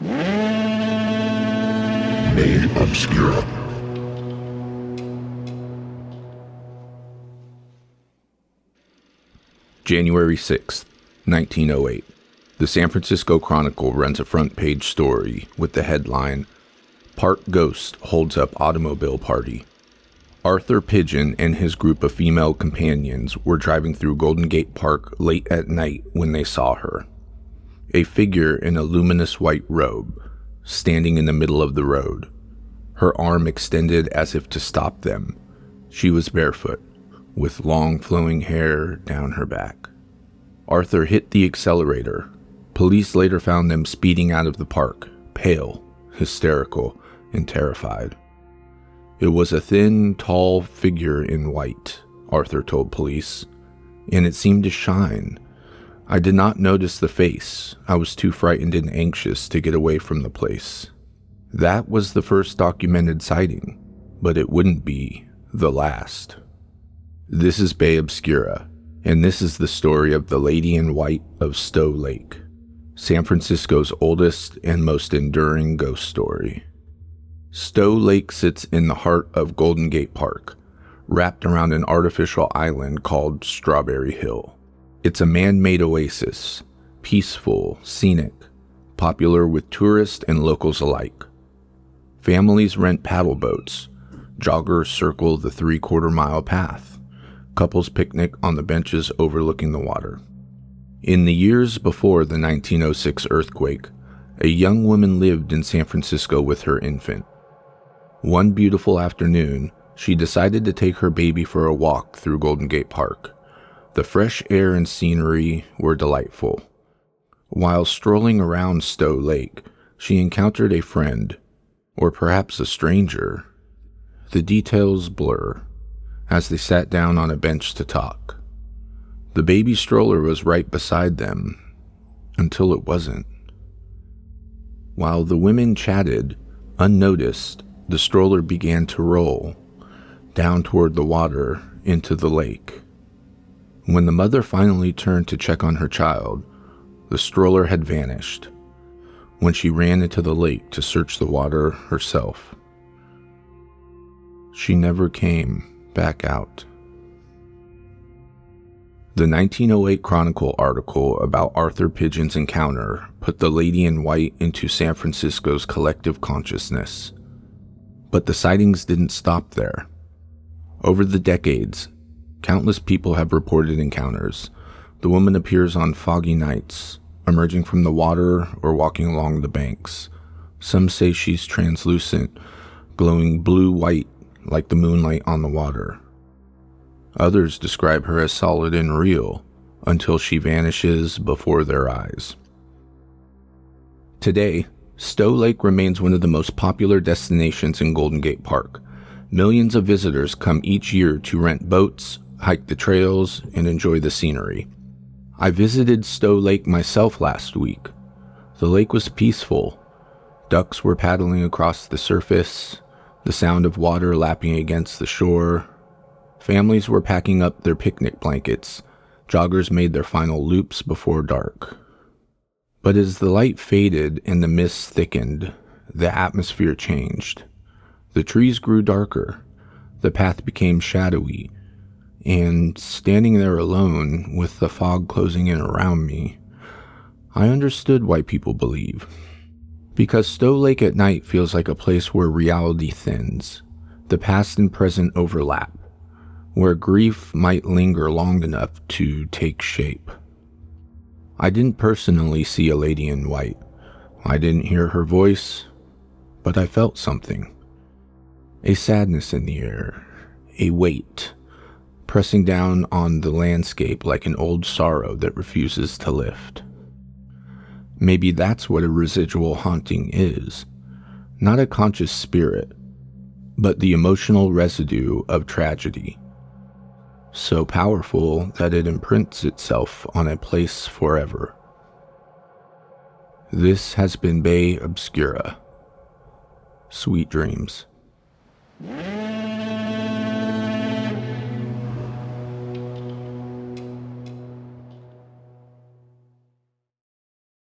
Bay Obscura. January 6th, 1908. The San Francisco Chronicle runs a front-page story with the headline, "Park Ghost Holds Up Automobile Party." Arthur Pigeon and his group of female companions were driving through Golden Gate Park late at night when they saw her. A figure in a luminous white robe, standing in the middle of the road, her arm extended as if to stop them. She was barefoot, with long flowing hair down her back. Arthur hit the accelerator. Police later found them speeding out of the park, pale, hysterical, and terrified. It was a thin, tall figure in white, Arthur told police, and it seemed to shine. I did not notice the face. I was too frightened and anxious to get away from the place. That was the first documented sighting, but it wouldn't be the last. This is Bay Obscura, and this is the story of the Lady in White of Stow Lake, San Francisco's oldest and most enduring ghost story. Stow Lake sits in the heart of Golden Gate Park, wrapped around an artificial island called Strawberry Hill. It's a man-made oasis, peaceful, scenic, popular with tourists and locals alike. Families rent paddle boats, joggers circle the 3/4-mile path, couples picnic on the benches overlooking the water. In the years before the 1906 earthquake, a young woman lived in San Francisco with her infant. One beautiful afternoon, she decided to take her baby for a walk through Golden Gate Park. The fresh air and scenery were delightful. While strolling around Stow Lake, she encountered a friend, or perhaps a stranger. The details blur as they sat down on a bench to talk. The baby stroller was right beside them, until it wasn't. While the women chatted, unnoticed, the stroller began to roll down toward the water into the lake. When the mother finally turned to check on her child, the stroller had vanished when she ran into the lake to search the water herself. She never came back out. The 1908 Chronicle article about Arthur Pigeon's encounter put the Lady in White into San Francisco's collective consciousness. But the sightings didn't stop there. Over the decades, countless people have reported encounters. The woman appears on foggy nights, emerging from the water or walking along the banks. Some say she's translucent, glowing blue-white like the moonlight on the water. Others describe her as solid and real until she vanishes before their eyes. Today, Stow Lake remains one of the most popular destinations in Golden Gate Park. Millions of visitors come each year to rent boats, hike the trails, and enjoy the scenery. I visited Stow Lake myself last week. The lake was peaceful. Ducks were paddling across the surface, the sound of water lapping against the shore. Families were packing up their picnic blankets. Joggers made their final loops before dark. But as the light faded and the mist thickened, the atmosphere changed. The trees grew darker. The path became shadowy. And standing there alone, with the fog closing in around me, I understood why people believe. Because Stow Lake at night feels like a place where reality thins, the past and present overlap, where grief might linger long enough to take shape. I didn't personally see a lady in white. I didn't hear her voice, but I felt something. A sadness in the air, a weight, pressing down on the landscape like an old sorrow that refuses to lift. Maybe that's what a residual haunting is. Not a conscious spirit, but the emotional residue of tragedy. So powerful that it imprints itself on a place forever. This has been Bay Obscura. Sweet dreams.